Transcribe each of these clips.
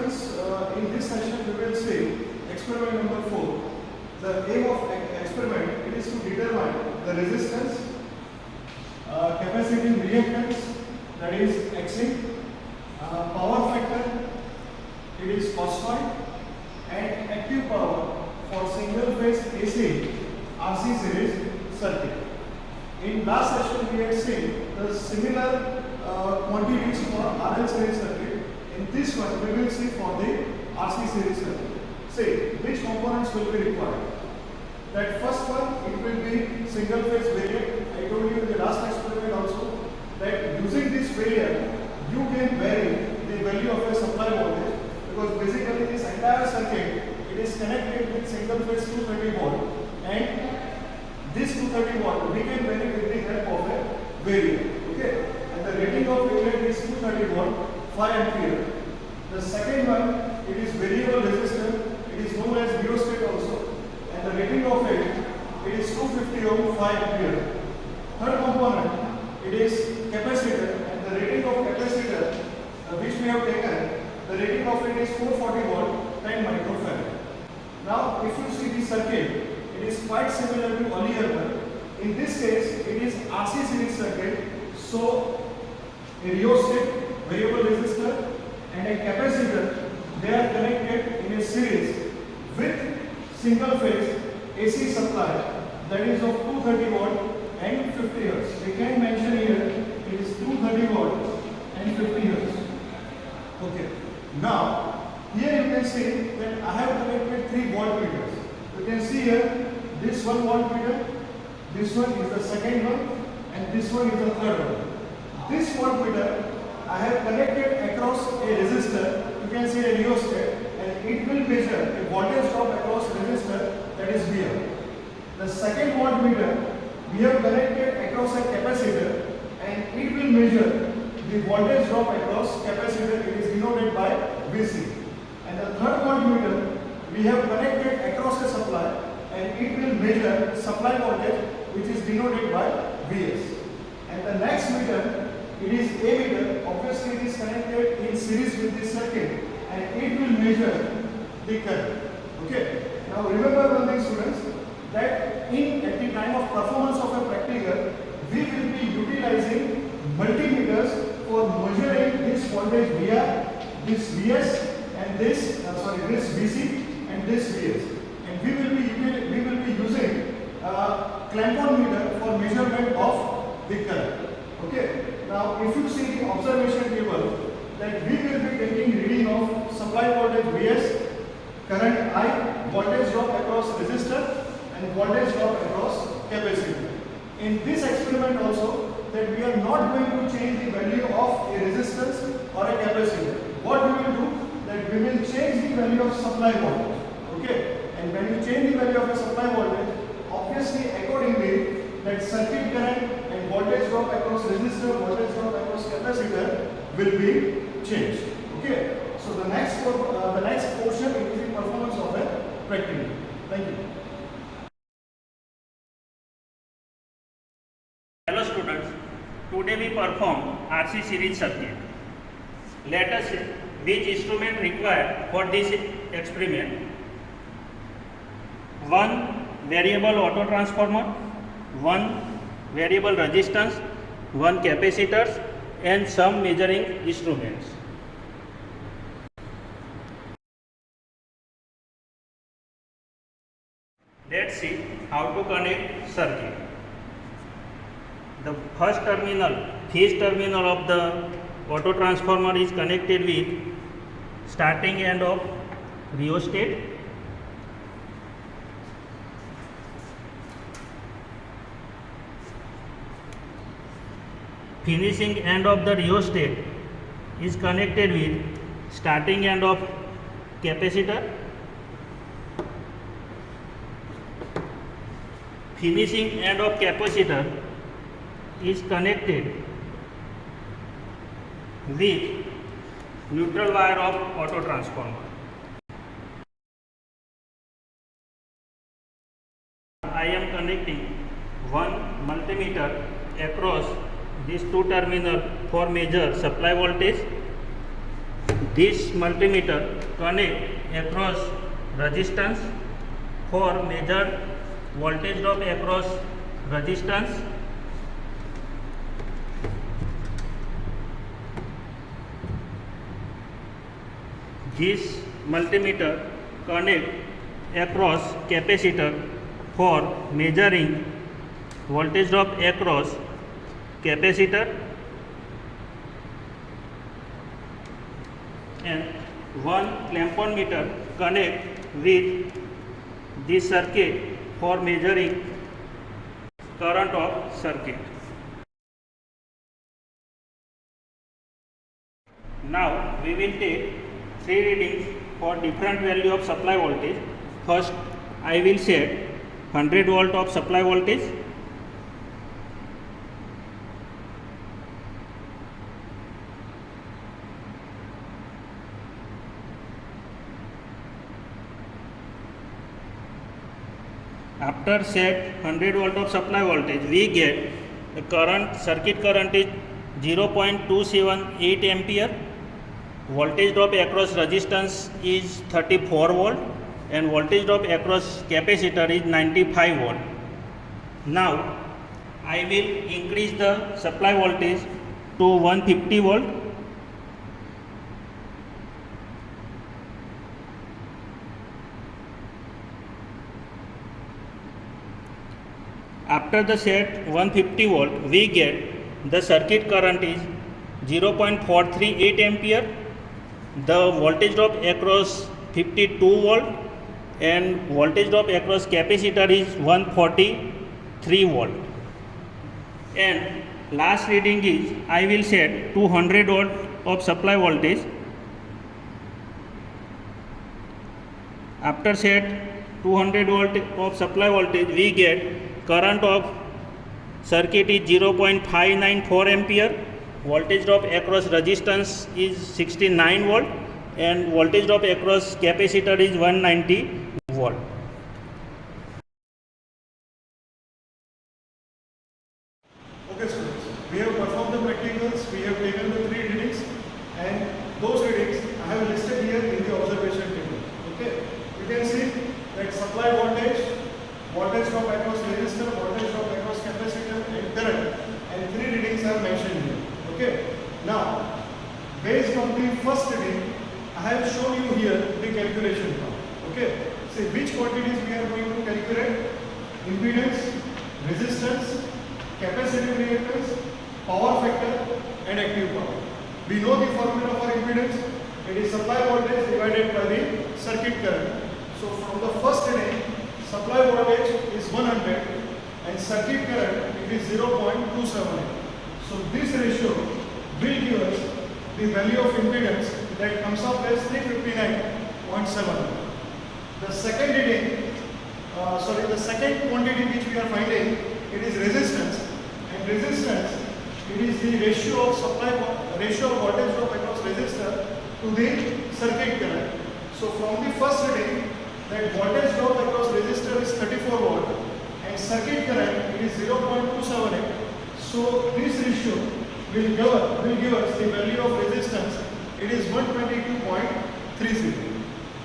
students, in this session we will see experiment number 4. The aim of experiment it is to determine the resistance, capacitive reactance, that is Xc, power factor, it is cos phi, and active power for single phase AC RC series circuit. In last session we had seen the similar quantities for RL series circuit. In this one we will see for the RC series circuit. Say which components will be required. That first one it will be single phase variant. I told you in the last experiment also that using this variant you can vary the value of a supply voltage, because basically this entire circuit it is connected with single phase 230 volt, and this 230 volt we can vary with the help of a variant. Okay, and the rating of variant is 230 volt 5 ampere. The second one it is variable resistor, it is known as rheostat also, and the rating of it is 250 ohm 5 ampere. Third component it is capacitor, and the rating of capacitor which we have taken, the rating of it is 440 volt 10 microfarad. Now if you see the circuit, it is quite similar to earlier one. In this case it is RC series circuit, so a rheostat, variable resistor, and a capacitor, they are connected in a series with single phase AC supply, that is of 230 volt and 50 hertz. We can mention here it is 230 volt and 50 hertz. Okay. Now here you can see that I have connected 3 voltmeters. You can see here this one voltmeter, this one is the second one, and this one is the third one. This voltmeter I have connected across a resistor, you can see a rheostat, and it will measure a voltage drop across resistor, that is VR. The second voltmeter we have connected across a capacitor, and it will measure the voltage drop across capacitor, it is denoted by Vc. And the third voltmeter we have connected across a supply, and it will measure supply voltage, which is denoted by Vs. And the next meter, it is A meter. Obviously it is connected in series with this circuit, and it will measure the current. Okay. Now remember one thing, students, that at the time of performance of a practical, we will be utilizing multimeters for measuring this voltage VR, this Vs, and this Vc and this Vs. And we will be using clamp-on meter for measurement of the current. Okay. Now if you see the observation table, that we will be taking reading of supply voltage Vs, current I, voltage drop across resistor, and voltage drop across capacitor. In this experiment also, that we are not going to change the value of a resistance or a capacitor. What we will do, that we will change the value of supply voltage. Okay, and when you change the value of a supply voltage, obviously accordingly that circuit current and voltage drop across resistor, voltage drop across capacitor will be changed. Okay, so the next portion is the performance of a practical. Thank you. Hello students, today we perform RC series circuit. Let us see which instrument required for this experiment. One variable auto transformer, one variable resistance, one capacitors, and some measuring instruments. Let's see how to connect circuit. The first terminal, phase terminal of the auto transformer is connected with starting end of rheostat, finishing end of the rheostat is connected with starting end of capacitor, finishing end of capacitor is connected with neutral wire of auto transformer. I am connecting one multimeter across these two terminals for measure supply voltage. This multimeter connect across resistance for measure voltage drop across resistance. This multimeter connect across capacitor for measuring voltage drop across capacitor, and one clampon meter connect with this circuit for measuring current of circuit. Now we will take 3 readings for different value of supply voltage. First, I will set 100 volt of supply voltage. After set 100 volt of supply voltage, we get the current, circuit current is 0.278 ampere. Voltage drop across resistance is 34 volt and voltage drop across capacitor is 95 volt. Now I will increase the supply voltage to 150 volt. After the set 150 volt, we get the circuit current is 0.438 ampere. The voltage drop across 52 volt and voltage drop across capacitor is 143 volt. And last reading is I will set 200 volt of supply voltage. After set 200 volt of supply voltage, we get current of circuit is 0.594 ampere. Voltage drop across resistance is 69 volt and voltage drop across capacitor is 190 volt. Okay, students, we have performed the practicals, we have taken the 3 readings, and those readings I have listed here in the observation table. Okay, you can see that supply voltage, voltage drop across resistor, voltage drop across capacitor and current, and 3 readings are mentioned here. Okay, now based on the first reading, I have shown you here the calculation part. Okay, see which quantities we are going to calculate: impedance, resistance, capacitive reactance, power factor and active power. We know the formula for impedance. It is supply voltage divided by the circuit current. So from the first reading, supply voltage is 100 and circuit current it is 0.278. So this ratio will give us the value of impedance that comes up as 359.7. The second reading, the second quantity which we are finding, it is resistance. And resistance, it is the ratio of ratio of voltage drop across resistor to the circuit current. So from the first reading, that voltage drop across resistor is 34 volt and circuit current it is 0.278. So this ratio will give us the value of resistance. It is 122.30.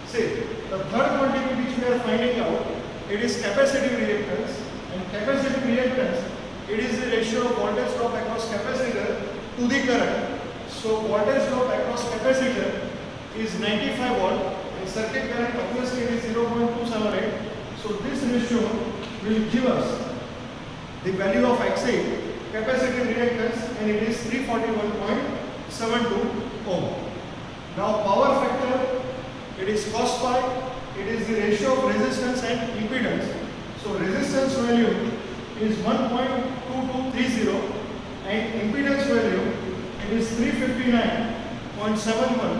See, the third quantity which we are finding out, it is capacitive reactance, and capacitive reactance, it is the ratio of voltage drop across capacitor to the current. So voltage drop across capacitor is 95 volt and circuit current obviously is 0.278. So this ratio will give us the value of XA, capacitive reactance, and it is 341.72 ohm. Now power factor, it is cos phi, it is the ratio of resistance and impedance. So resistance value is 1.2230 and impedance value it is 359.71.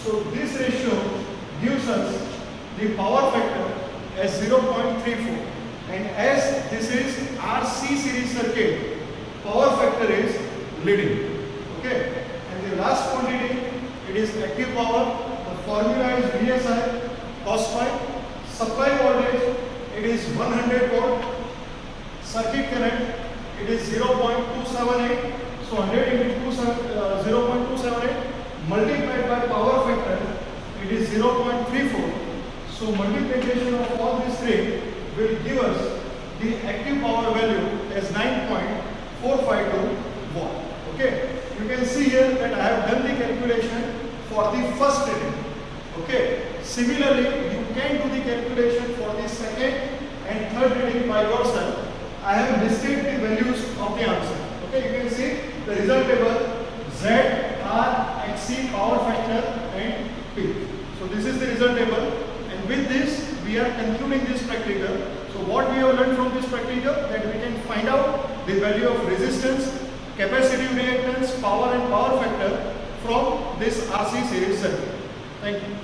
So this ratio gives us the power factor as 0.34, and as this is RC series circuit, power factor is leading. Okay, and the last quantity, it is active power. The formula is VSI cos phi. Supply voltage, it is 100 volt. Circuit current, it is 0.278. So 100 into 0.278 multiplied by power factor, it is 0.34. So multiplication of all these three will give us the active power value as 9.452 watt. Okay, you can see here that I have done the calculation for the first reading. Okay, similarly you can do the calculation for the second and third reading by yourself. I have listed the values of the answer. Okay, you can see the result table Z, R, XC, power factor and P. So this is the result table, and with this we are concluding this practical. So what we have learned from this practical, that we can find out the value of resistance, capacitive reactance, power and power factor from this RC series circuit. Thank you.